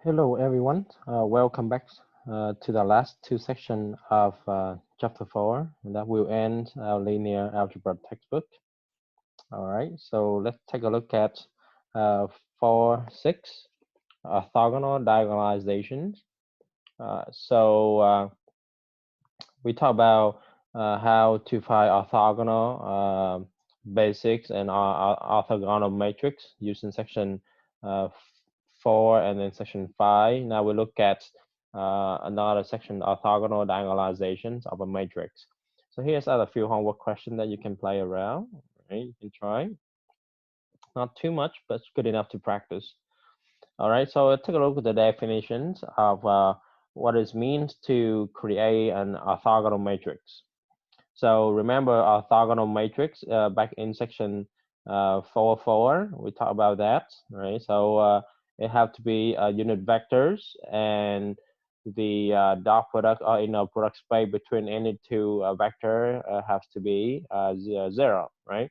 Hello, everyone. Welcome back to the last two sections of chapter 4, and that will end our linear algebra textbook. All right, so let's take a look at 4.6, orthogonal diagonalizations. We talk about how to find orthogonal basics and orthogonal matrix using section uh, 4 and then section 5. Now we look at another section, orthogonal diagonalizations of a matrix. So here's a few homework questions that you can play around. Right? You can try. Not too much, but it's good enough to practice. All right, so take a look at the definitions of what it means to create an orthogonal matrix. So remember orthogonal matrix back in section 4.4, we talked about that, right? So it have to be unit vectors, and the dot product or product space between any two vector has to be 0, right?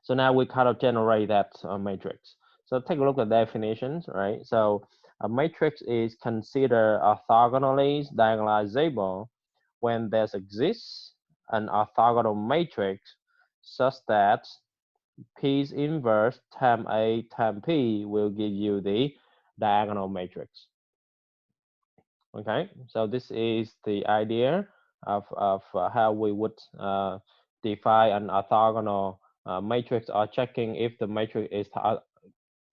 So now we kind of generate that matrix. So take a look at definitions, right? So a matrix is considered orthogonally diagonalizable when there exists an orthogonal matrix such that P's inverse times A times P will give you the diagonal matrix. Okay, so this is the idea of how we would define an orthogonal matrix, or checking if the matrix is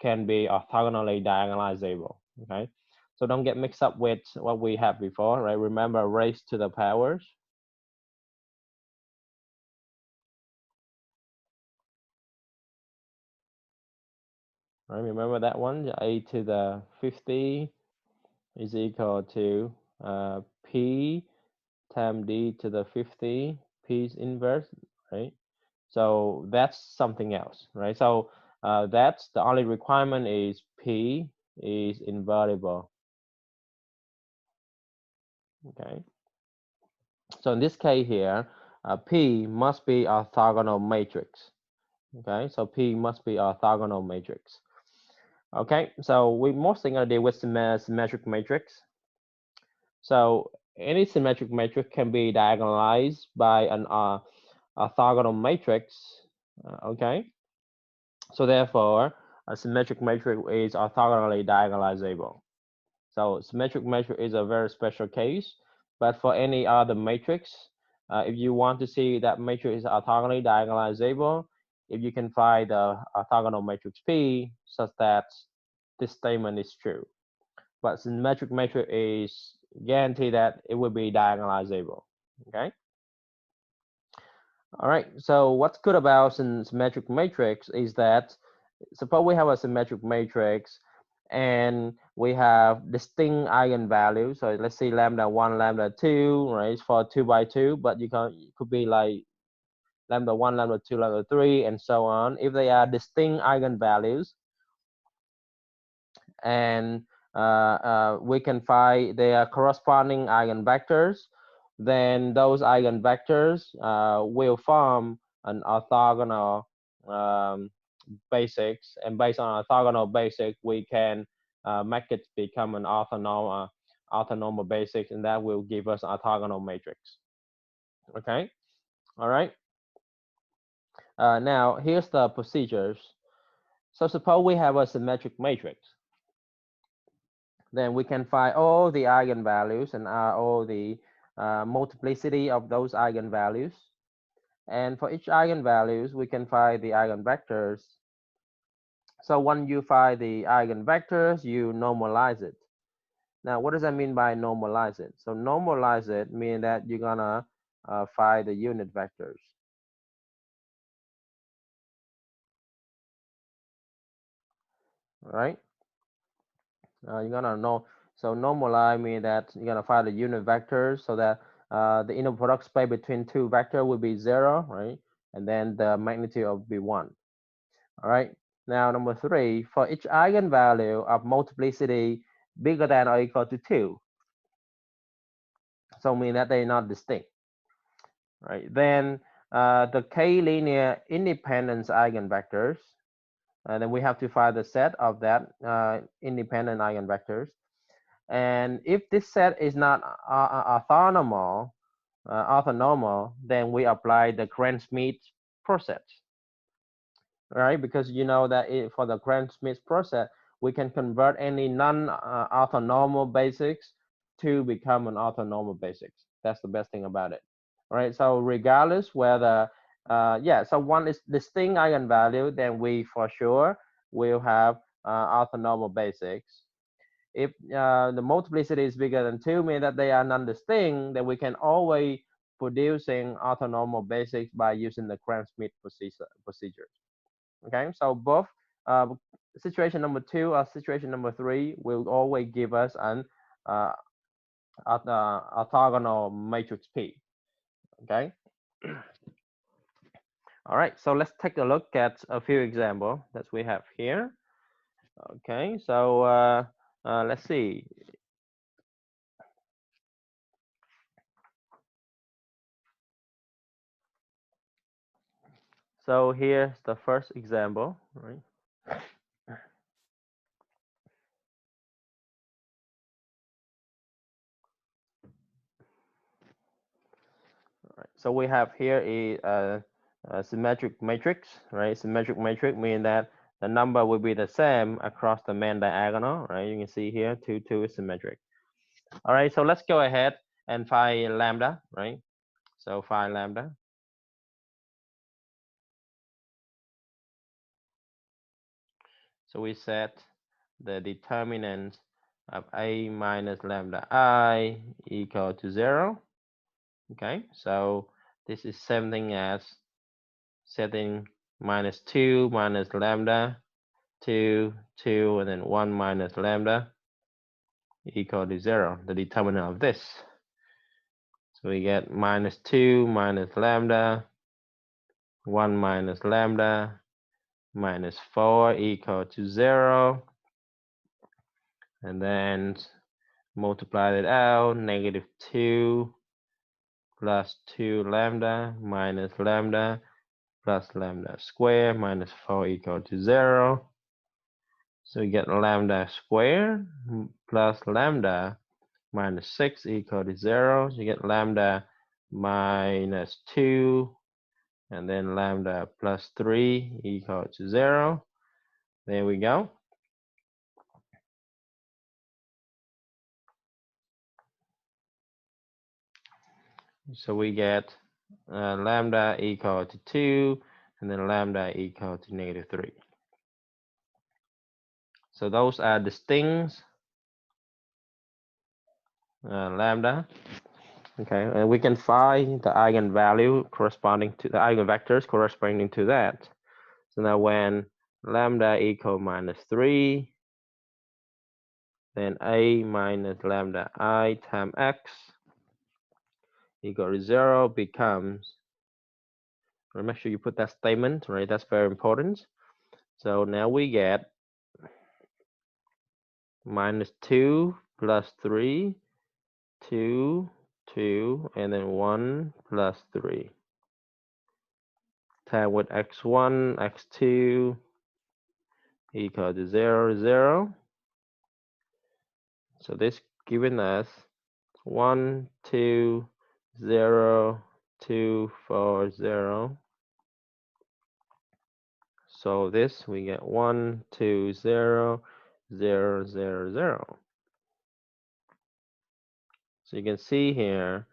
can be orthogonally diagonalizable. Okay, so don't get mixed up with what we had before, right? Remember, raised to the powers. Right, remember that one? A to the 50 is equal to P times D to the 50, P's inverse, right? So that's something else, right? So that's the only requirement is P is invertible, okay? So in this case here, P must be orthogonal matrix, okay? So P must be orthogonal matrix. Okay, so we mostly gonna deal with symmetric matrix. So any symmetric matrix can be diagonalized by an orthogonal matrix. Okay, so therefore a symmetric matrix is orthogonally diagonalizable. So symmetric matrix is a very special case, but for any other matrix, if you want to see that matrix is orthogonally diagonalizable, if you can find the orthogonal matrix P such that this statement is true. But symmetric matrix is guaranteed that it will be diagonalizable. Okay. All right. So what's good about symmetric matrix is that suppose we have a symmetric matrix and we have distinct eigenvalues. So let's say lambda 1, lambda 2, right? For 2 by 2, but it could be like lambda 1, lambda 2, lambda 3, and so on. If they are distinct eigenvalues, and we can find their corresponding eigenvectors, then those eigenvectors will form an orthogonal basics, and based on orthogonal basic, we can make it become an orthonormal basics, and that will give us an orthogonal matrix. Okay, all right. Now here's the procedures. So suppose we have a symmetric matrix. Then we can find all the eigenvalues and all the multiplicity of those eigenvalues. And for each eigenvalues, we can find the eigenvectors. So when you find the eigenvectors, you normalize it. Now, what does that mean by normalize it? So normalize it means that you're gonna find the unit vectors. All right? You're gonna know. So normalize means that you're gonna find the unit vectors so that the inner product space between two vectors will be 0, right? And then the magnitude will be 1. All right. Now number 3, for each eigenvalue of multiplicity bigger than or equal to 2, so mean that they're not distinct, right? Then the k linear independence eigenvectors, then we have to find the set of that independent eigenvectors. And if this set is not orthonormal, then we apply the Grant-Smith process, right? Because you know that for the Grant-Smith process, we can convert any non-orthonormal basics to become an orthonormal basics. That's the best thing about it, right? So regardless whether, so one is distinct eigenvalue, then we for sure will have orthonormal basics. If the multiplicity is bigger than 2, mean that they are non-distinct, then we can always producing orthonormal basics by using the Grant-Smith procedure. Okay, so both situation number 2 or situation number 3 will always give us an orthogonal matrix P. Okay. All right, so let's take a look at a few examples that we have here. Okay, so let's see. So here's the first example, right? Right. So we have here a symmetric matrix, right? Symmetric matrix means that the number will be the same across the main diagonal, right? You can see here 2, 2 is symmetric. All right, so let's go ahead and find lambda, right? So find lambda. So we set the determinant of a minus lambda I equal to 0. Okay, so this is same thing as setting minus 2 minus lambda 2, 2, and then 1 minus lambda equal to 0, the determinant of this. So we get minus 2 minus lambda, 1 minus lambda, minus 4 equal to 0. And then multiply it out, negative 2 plus 2 lambda minus lambda plus lambda squared minus 4 equal to 0. So we get lambda squared plus lambda minus 6 equal to 0. So you get lambda minus 2 and then lambda plus 3 equal to 0. There we go. So we get lambda equal to 2 and then lambda equal to negative 3. So those are distinct lambda. Okay, and we can find the eigenvalue corresponding to the eigenvectors corresponding to that. So now when lambda equal minus 3, then a minus lambda I times x equal to 0 becomes, make sure you put that statement, right? That's very important. So now we get minus 2 plus 3, 2, 2, and then 1 plus 3. Time with x1, x2 equal to 0, 0. So this given us 1, 2, 0, 2, 4, 0. So this we get 1, 2, 0, 0, 0, 0. So you can see here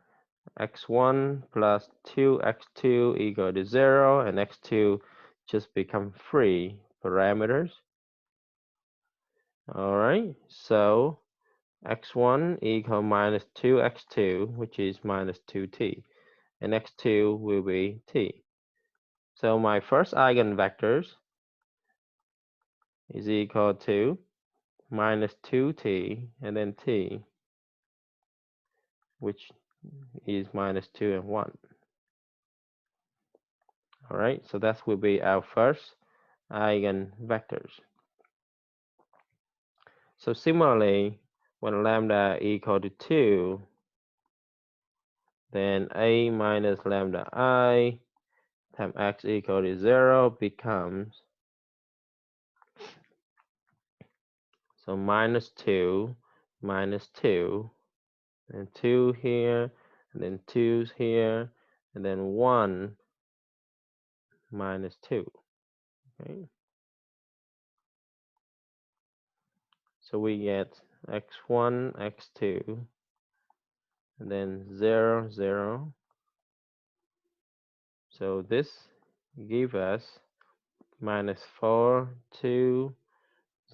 x1 plus 2x2 equal to 0, and x2 just become free parameters. All right, so x1 equal minus 2x2, which is minus 2t, and x2 will be t. So my first eigenvectors is equal to minus 2t and then t, which is minus 2 and 1. All right, so that will be our first eigenvectors. So similarly, when lambda equal to 2, then a minus lambda I times x equal to 0 becomes So minus 2, minus 2, and 2 here, and then 2's here, and then 1 minus 2. Okay. So we get x1, x2, and then 0, 0. So this gives us minus 4, 2,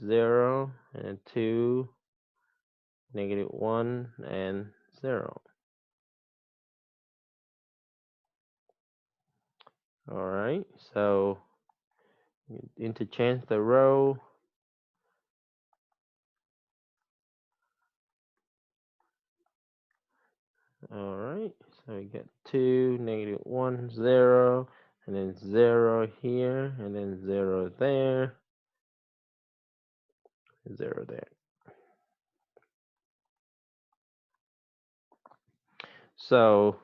0, and 2, negative 1, and 0. All right, so interchange the row. All right, so we get 2, negative 1, 0, and then 0 here, and then 0 there, 0 there. So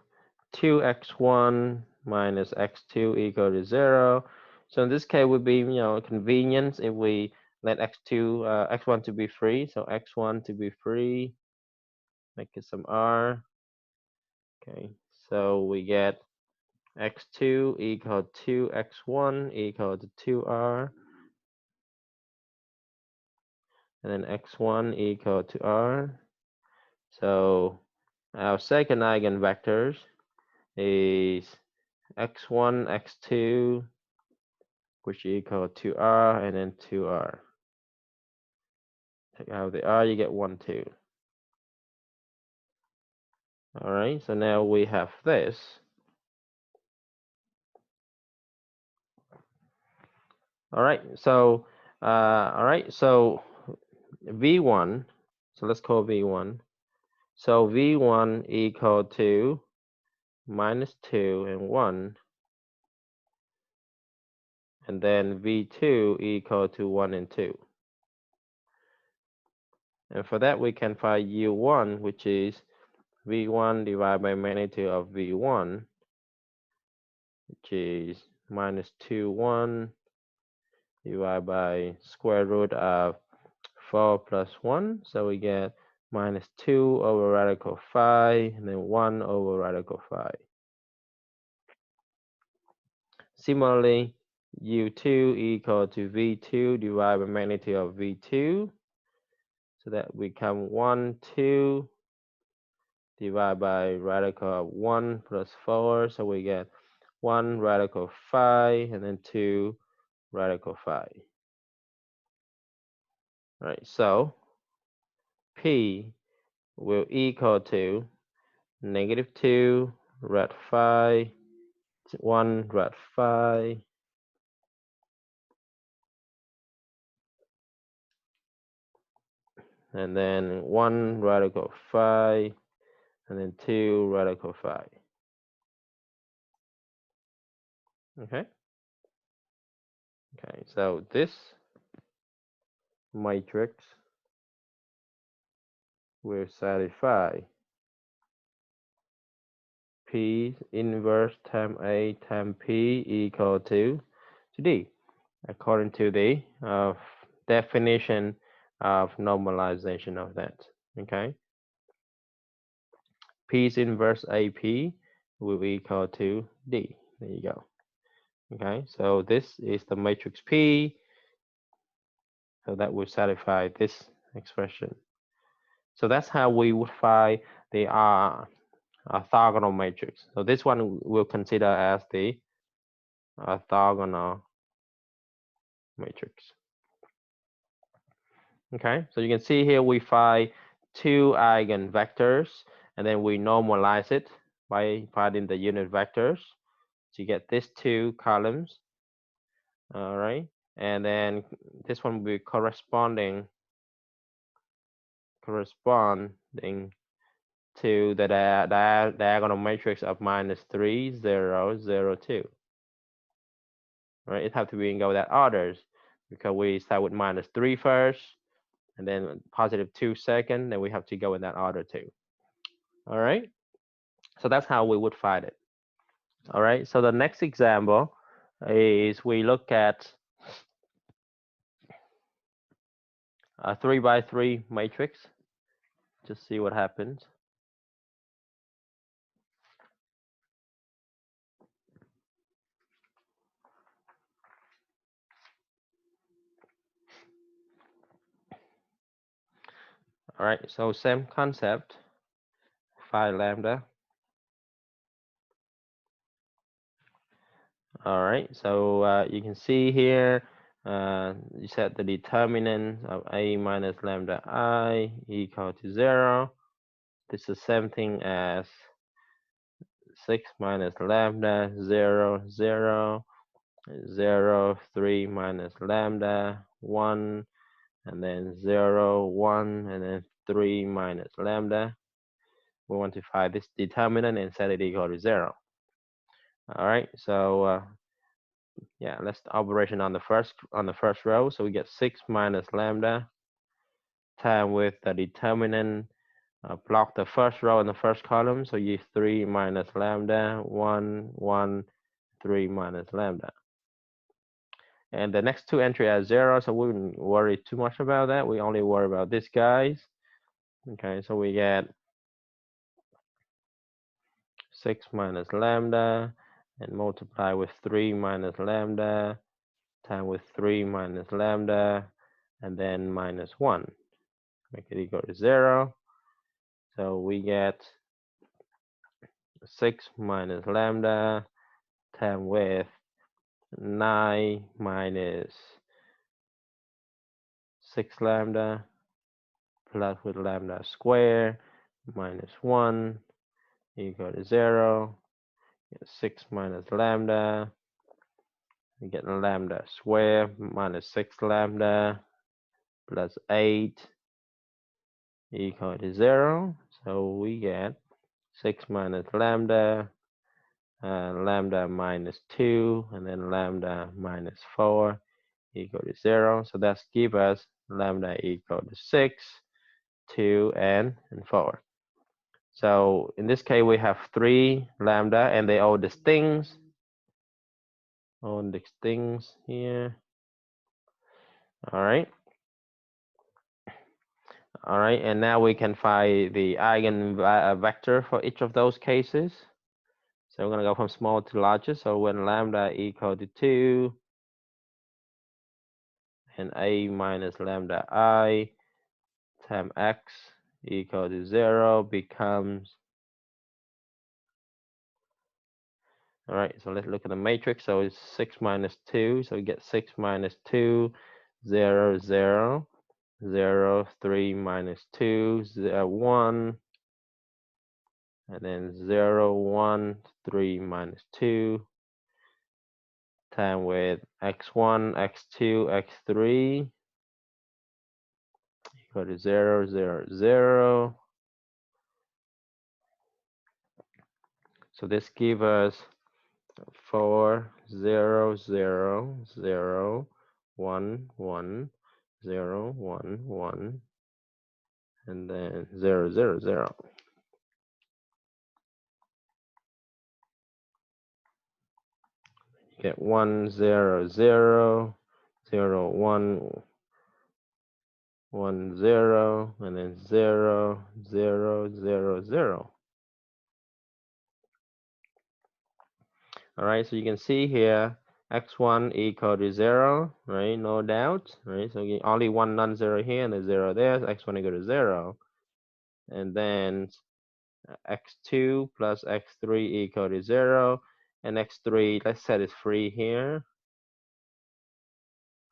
2x1 minus x2 equal to 0. So in this case would be, convenience if we let x1 to be free. So x1 to be free, make it some r. Okay, so we get x2 equal to x1 equal to 2r, and then x1 equal to r. So our second eigenvectors is x1, x2, which equal to r, and then 2r. Take out the r, you get 1, 2. All right, so now we have this. All right, so v1, so let's call v1. So v1 equal to minus 2 and 1, and then v2 equal to 1 and 2. And for that, we can find u1, which is v1 divided by magnitude of v1, which is minus 2, 1, divided by square root of 4 plus 1. So we get minus 2 over radical 5, and then 1 over radical 5. Similarly, u2 equal to v2 divided by magnitude of v2. So that become 1, 2 divided by radical of 1 plus 4. So we get 1 radical 5, and then 2 radical 5. All right, so P will equal to negative 2 rad 5, 1 rad 5, and then 1 radical 5, and then 2 radical 5. Okay. Okay, so this matrix will satisfy P inverse times A times P equal to D, according to the definition of normalization of that. Okay. P's inverse AP will be equal to D. There you go. Okay, so this is the matrix P. So that will satisfy this expression. So that's how we would find the orthogonal matrix. So this one we'll consider as the orthogonal matrix. Okay, so you can see here we find 2 eigenvectors, and then we normalize it by finding the unit vectors. So you get these 2 columns. All right, and then this one will be corresponding to the diagonal matrix of minus 3, 0, 0, 2. Right, it have to be in go that orders, because we start with minus 3 first, and then positive 2 second, then we have to go in that order too. All right, so that's how we would find it. All right, so the next example is we look at a 3x3 matrix. Just see what happens. All right, so same concept, phi lambda. All right, so you can see here, you set the determinant of a minus lambda I equal to 0. This is the same thing as 6 minus lambda 0, 0, 0, 3 minus lambda 1, and then 0, 1, and then 3 minus lambda. We want to find this determinant and set it equal to 0. All right, so yeah, let's operation on the first row. So we get 6 minus lambda time with the determinant. Block the first row and the first column. So you 3 minus lambda 1, 1, 3 minus lambda. And the next two entry are 0, so we wouldn't worry too much about that. We only worry about this guys. Okay, so we get 6 minus lambda and multiply with 3 minus lambda time with 3 minus lambda and then minus 1. Make it equal to 0. So we get 6 minus lambda time with 9 minus 6 lambda plus with lambda square minus 1 equal to 0. 6 minus lambda, we get lambda square minus 6 lambda plus 8 equal to 0. So we get 6 minus lambda, lambda minus 2, and then lambda minus 4 equal to 0. So that's give us lambda equal to 6, 2, and 4. So in this case, we have 3 lambda, and they all distinct. All distinct here. All right. All right, and now we can find the eigenvector for each of those cases. So we're going to go from small to larger. So when lambda equal to 2 and a minus lambda I times x equal to 0 becomes, all right, so let's look at the matrix. So it's 6 minus 2. So we get 6 minus 2, 0, 0, 0, 3 minus 2, 0, 1, and then 0, 1, 3 minus 2, time with x1, x2, x3 equal to 0, 0, 0. So this gives us 4, 0, 0, 0, 1, 1, 0, 1, 1, and then 0, 0, 0. You get 1, 0, 0, 0, 1, 1, 0, and then 0, 0, 0, 0. All right, so you can see here x1 equal to 0, right? No doubt, right? So only one non-zero here and a 0 there. So x1 equal to 0. And then x2 plus x3 equal to 0. And x3, let's set it free here.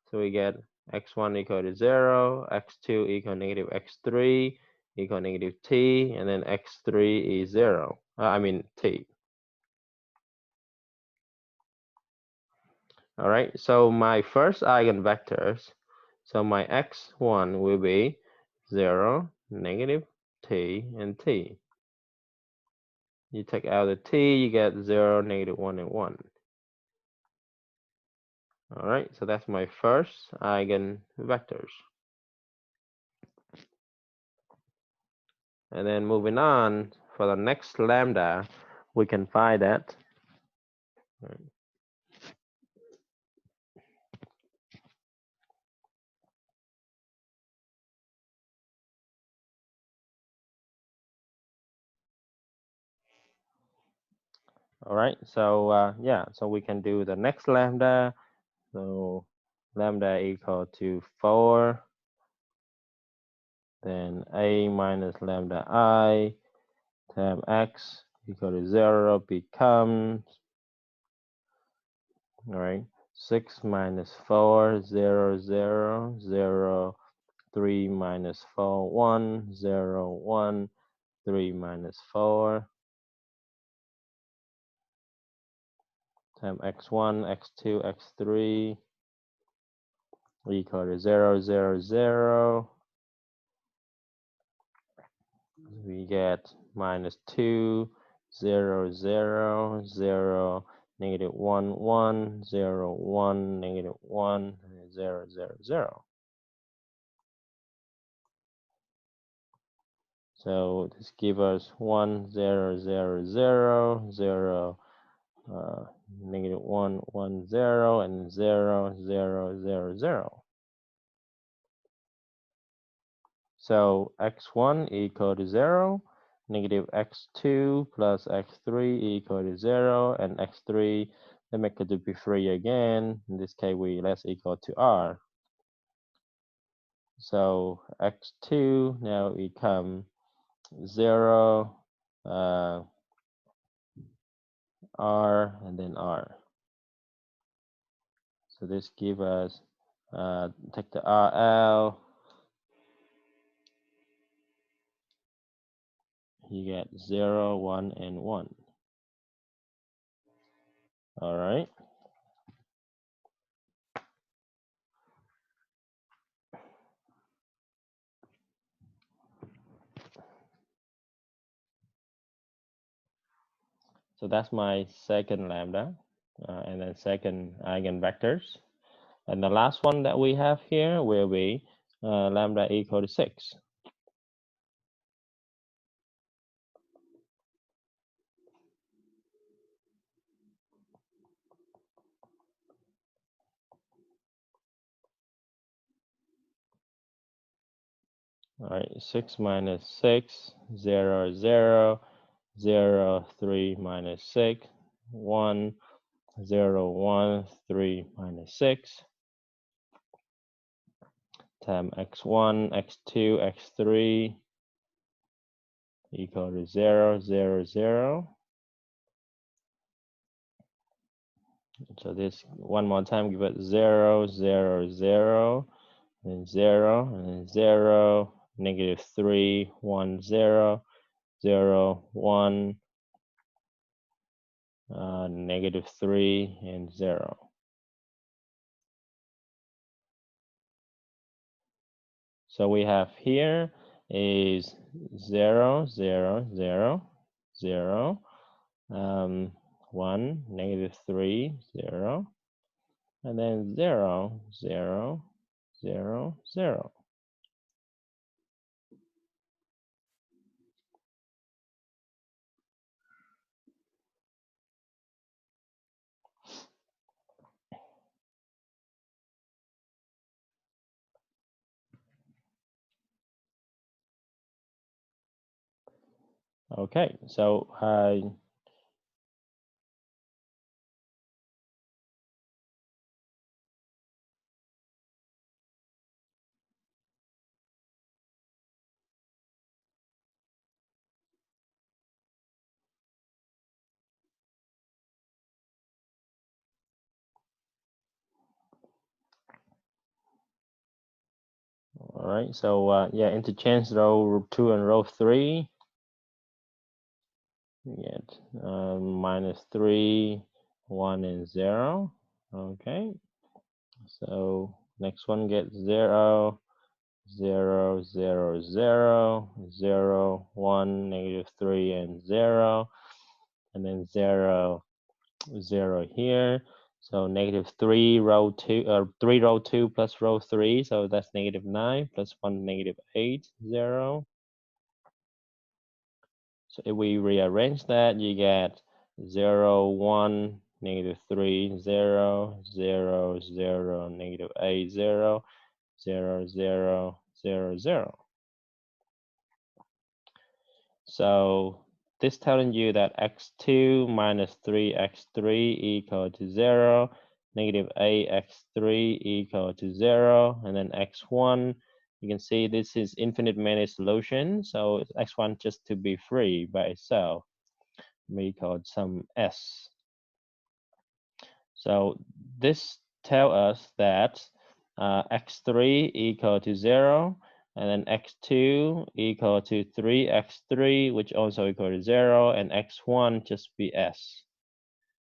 So we get x1 equal to 0, x2 equal negative x3 equal negative t, and then x3 is 0. I mean t. All right, so my first eigenvectors, so my x1 will be 0, negative t, and t. You take out the t, you get 0, negative 1, and 1. All right, so that's my first eigenvectors. And then moving on, for the next lambda, we can find that. Right. All right, so yeah, so we can do the next lambda. So lambda equal to 4, then a minus lambda I times x equal to 0 becomes, all right, 6 minus 4, 0, 0, 0, 3 minus 4, 1, 0, 1, 3 minus 4 times x1, x2, x3 equal to 0, 0, 0. We get minus 2, 0, 0, 0, negative 1, 1, 0, 1, negative 1, 0, 0, 0. So this gives us 1, 0, 0, 0, 0, negative 1, 1, 0, and 0, 0, 0, 0. So x1 equal to 0, negative x2 plus x3 equal to 0, and x3, let make it to be 3 again. In this case, let's equal to r. So x2 now become 0, r, and then r. So this give us, take the r out, you get 0, 1, and 1. All right. So that's my second lambda, and then second eigenvectors. And the last one that we have here will be lambda equal to 6. All right, 6 minus 6, 0, 0, 0, 3 minus 6, 1, 0, 1, 3 minus 6, times x1, x2, x3 equal to 0, 0, 0. So this one more time give it 0, 0, 0, and 0, and 0, negative 3, 1, 0, 0, 1, negative 3, and 0. So we have here is 0, 0, 0, 0, 1, negative 3, 0, and then 0, 0, 0, 0. Okay, so all right, so yeah, interchange row 2 and row 3. We get minus 3, 1, and 0. Okay, so next one gets 0, 0, 0, 0, 0, 1, negative 3, and 0, and then 0, 0 here. So negative 3 row 2, 3 row 2 plus row 3, so that's negative 9 plus 1, negative 8, 0. So if we rearrange that, you get 0, 1, negative 3, 0, 0, 0, negative 8, 0, 0, 0, 0, 0. So this telling you that x2 minus 3x3 equal to 0, negative ax3 equal to 0, and then x1, you can see this is infinite many solution, so x1 just to be free by itself. We call some s. So this tells us that x3 equal to 0, and then x2 equal to 3x3, which also equal to 0, and x1 just be s.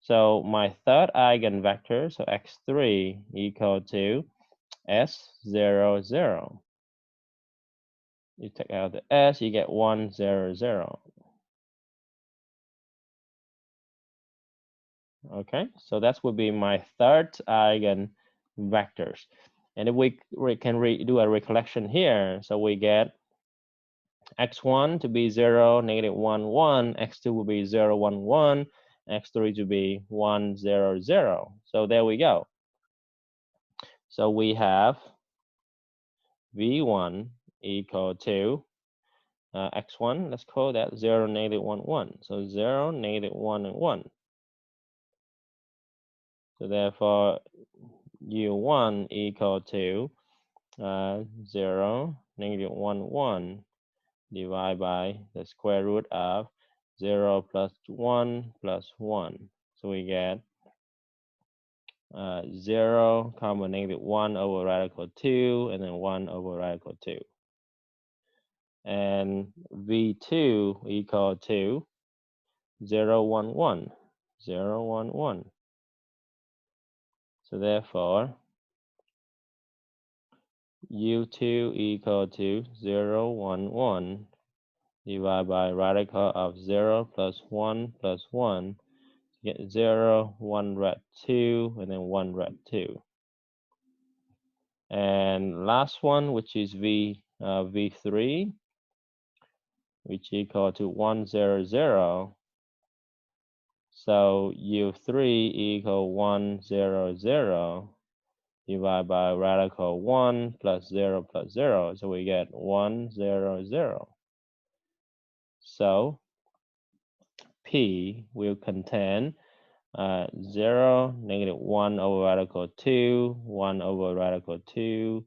So my third eigenvector, so x3 equal to s, 0, 0. You take out the s, you get 1, 0, 0. Okay, so that would be my third eigenvectors. And if we can do a recollection here, so we get x1 to be 0, negative 1, 1, x2 will be 0, 1, 1, x3 to be 1, 0, 0. So there we go. So we have v1 equal to x1, let's call that 0, negative 1, 1. So 0, negative 1, and 1. So therefore, u1 equal to 0, negative 1, 1 divided by the square root of 0 plus 1 plus 1. So we get 0 comma negative 1 over radical 2, and then 1 over radical 2. And v2 equal to 0, 1, 1, 0, 1, 1. So therefore, u2 equal to 0, 1, 1 divided by radical of 0 plus 1 plus 1. Get 0, 1 rad 2, and then 1 rad 2. And last one, which is v3, which equal to 1, 0, 0. So u3 equal 1, 0, 0 divided by radical 1 plus 0 plus 0. So we get 1, 0, 0. So P will contain 0, negative 1 over radical 2, 1 over radical 2,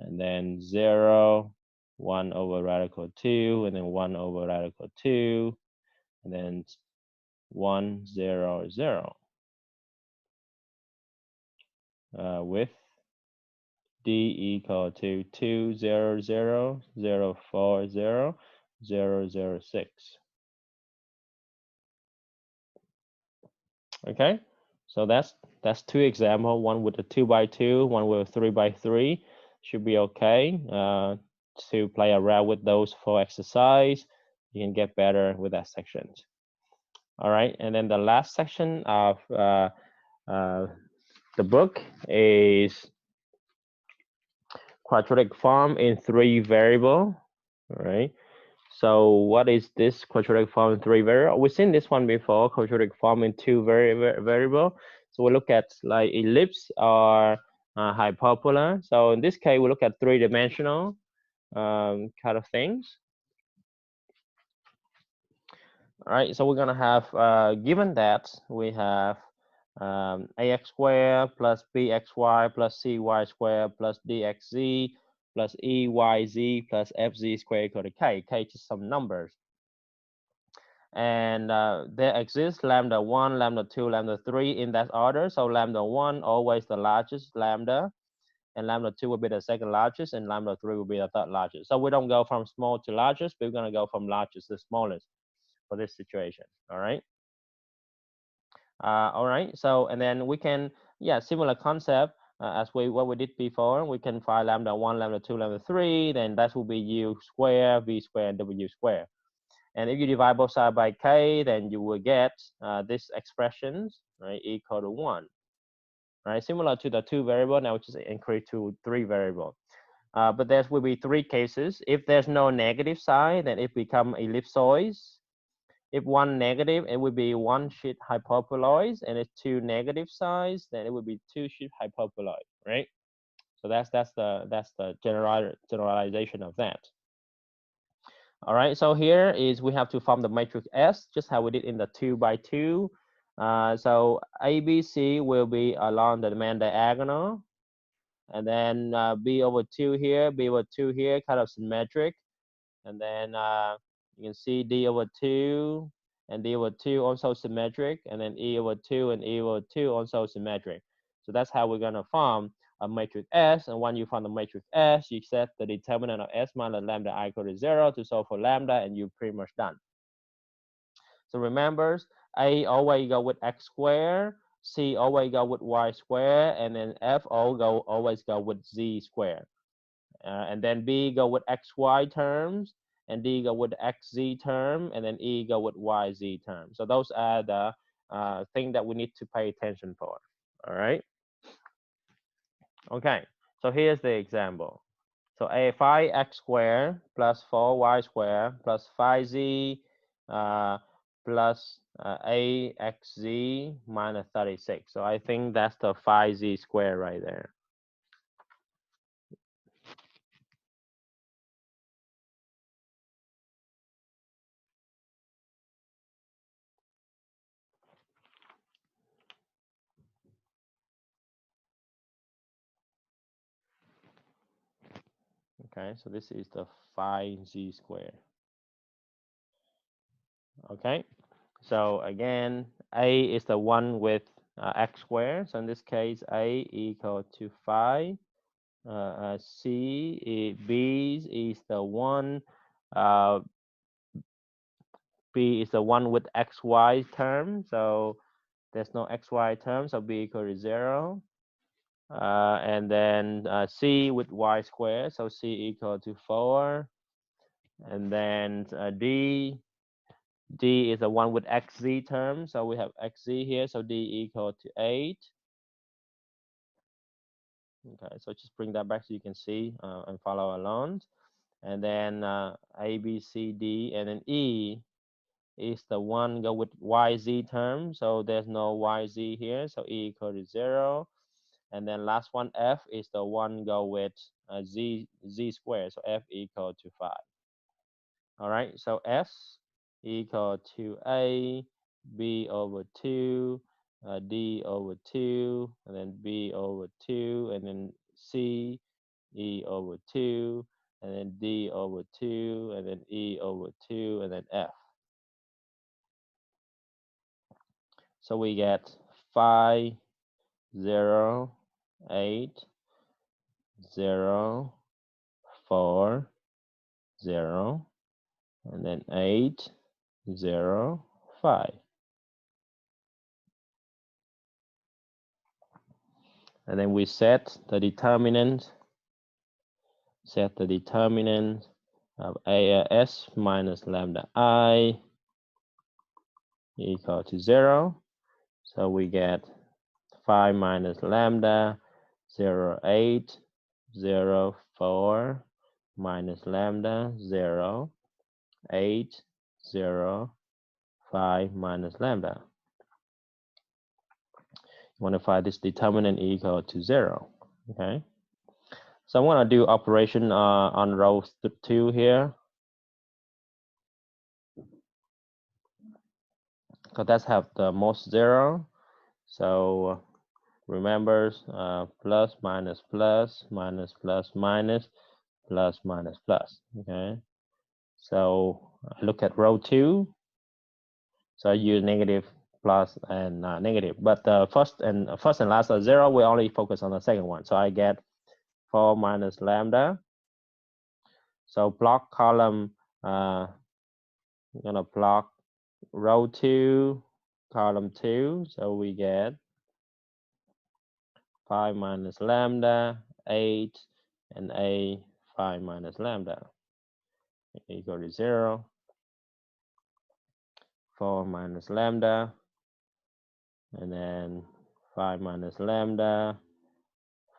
and then 0, 1 over radical 2, and then 1 over radical 2, and then 1, 0, 0, with D equal to 2, 0, 0, 0, 4, 0, 0, 0, 6. Okay, so that's two examples, one with a 2 by 2, one with a 3 by 3. Should be okay to play around with those for exercise. You can get better with that section. All right, and then the last section of the book is quadratic form in 3 variable. All right, so what is this quadratic form in 3 variable? We've seen this one before, quadratic form in 2 variable. So we look at like ellipse or hyperbola. So in this case, we look at 3-dimensional kind of things. All right, so we're gonna have, given that we have ax squared plus bxy plus cy squared plus dxz plus eyz plus fz squared equal to k. K is some numbers. And there exists lambda 1, lambda 2, lambda 3 in that order. So lambda 1 always the largest lambda, and lambda 2 will be the second largest, and lambda 3 will be the third largest. So we don't go from small to largest, but we're going to go from largest to smallest for this situation. All right. All right. So and then we can, yeah, similar concept as what we did before. We can find lambda 1, lambda 2, lambda 3. Then that will be u squared, v squared, and w squared. And if you divide both sides by k, then you will get this expressions, right, equal to 1. Right, similar to the 2 variable, now which is increased to 3 variable. But there will be 3 cases. If there's no negative sign, then it becomes ellipsoid. If one negative, it would be 1 sheet hyperboloid, and if 2 negative sides, then it would be 2 sheet hyperboloid, right? So that's the generalization of that. All right, so here is we have to form the matrix S, just how we did in the 2 by 2. So ABC will be along the main diagonal, and then B over 2 here, B over 2 here, kind of symmetric. And then you can see D over 2 and D over 2 also symmetric, and then E over 2 and E over 2 also symmetric. So that's how we're going to form a matrix S. And when you form the matrix S, you set the determinant of S minus lambda I equal to 0 to solve for lambda, and you're pretty much done. So remember, A always go with X squared, C always go with Y squared, and then F always go with Z squared. And then B go with XY terms, and D go with XZ term, and then E go with YZ term. So those are the things that we need to pay attention for. All right. Okay. So here's the example. So a 5x squared plus 4y squared plus 5z plus axz minus 36. So I think that's the 5z squared right there. Okay, so this is the 5z squared. Okay, so again, a is the one with x squared. So in this case, a equal to 5. B is the one. B is the one with xy term. So there's no xy term. So b equal to 0. And then C with y squared. So C equal to 4. And then D is the one with xz term, so we have xz here, so D equal to 8. Okay, so just bring that back so you can see and follow along. And then A, B, C, D, and then E is the one go with yz term, so there's no yz here, so E equal to 0. And then last one, F is the one go with z squared, so F equal to 5. All right, so S equal to A, B over 2, D over 2, and then B over 2, and then C, E over 2, and then D over 2, and then E over 2, and then F. So we get 5, 0, 8, 0, 4, 0, and then 8, 0, 5. And then we set the determinant of S minus lambda I equal to 0. So we get 5 minus lambda 0, 8, 0, 4 minus lambda 0, 8, 0, 5 minus lambda. You want to find this determinant equal to 0. Okay. So I'm going to do operation on row 2 here. Because that's have the most 0. So remember plus minus plus minus plus minus plus minus plus. Okay. So look at row 2. So I use negative, plus, and negative. But first and last are 0. We only focus on the second one. So I get 4 minus lambda. So block column. I'm gonna block row 2, column 2. So we get 5 minus lambda, 8, and A 5 minus lambda equal to 0. 4 minus lambda, and then 5 minus lambda,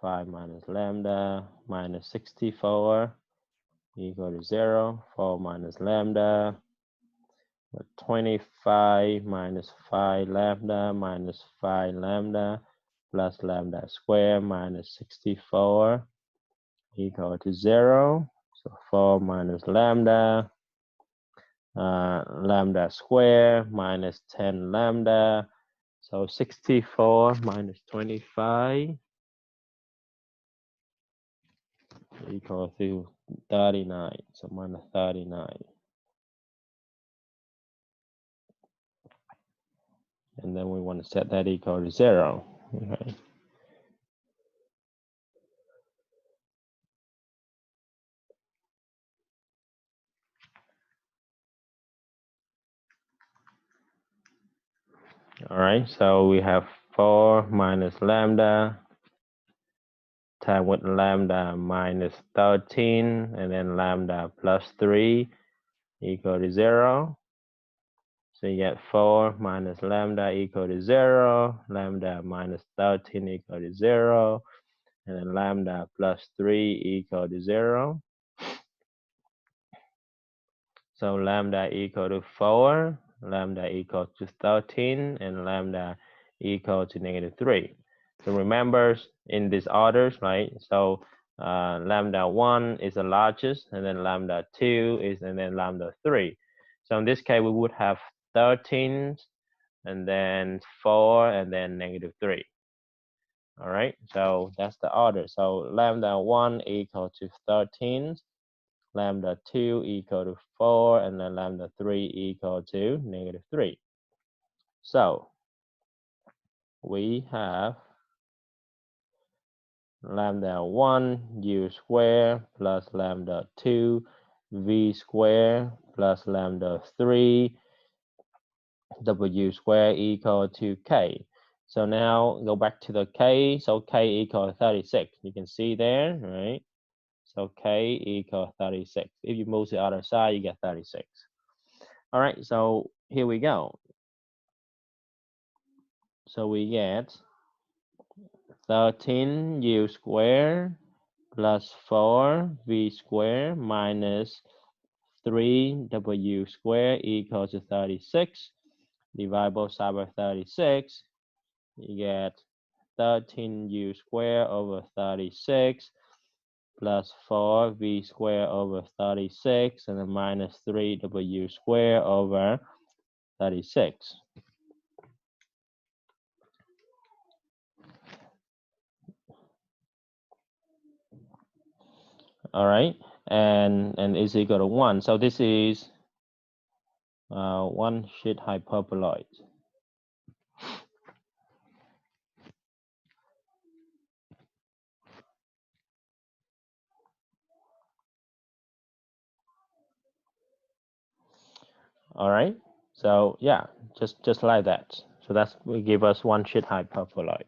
5 minus lambda, minus 64 equal to 0. 4 minus lambda, 25 minus 5 lambda minus 5 lambda plus lambda squared minus 64 equal to 0. So 4 minus lambda lambda square minus 10 lambda. So 64 minus 25 equal to 39. So minus 39. And then we want to set that equal to 0. Okay. All right, so we have 4 minus lambda times with lambda minus 13, and then lambda plus 3 equal to 0. So you get 4 minus lambda equal to 0, lambda minus 13 equal to 0, and then lambda plus 3 equal to 0. So lambda equal to 4, lambda equal to 13, and lambda equal to negative 3. So remember in these orders, right? So lambda 1 is the largest, and then lambda 2 is, and then lambda 3. So in this case, we would have 13, and then 4, and then negative 3. All right, so that's the order. So lambda 1 equal to 13, lambda 2 equal to 4, and then lambda 3 equal to negative 3. So we have lambda 1 u square plus lambda 2 v square plus lambda 3 w square equal to k. So now go back to the k. So k equal 36. You can see there, right? So k equal 36. If you move to the other side, you get 36. All right, so here we go. So we get 13u squared plus 4v squared minus 3w squared equals to 36. Divide both sides by 36. You get 13u squared over 36 plus 4v squared over 36, and then minus 3w squared over 36. All right, and is equal to 1. So this is one sheet hyperboloid. All right, so yeah, just like that. So that's will give us one sheet hyperboloid.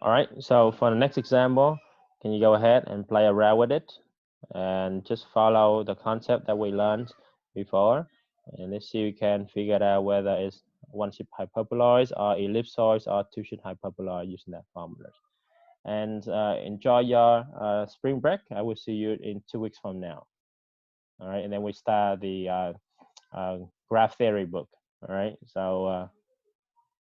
All right, so for the next example, can you go ahead and play around with it and just follow the concept that we learned before, and let's see if we can figure out whether it's one sheet hyperboloids or ellipsoids or two sheet hyperboloid using that formula. And enjoy your spring break. I will see you in 2 weeks from now. All right, and then we start the graph theory book. All right, so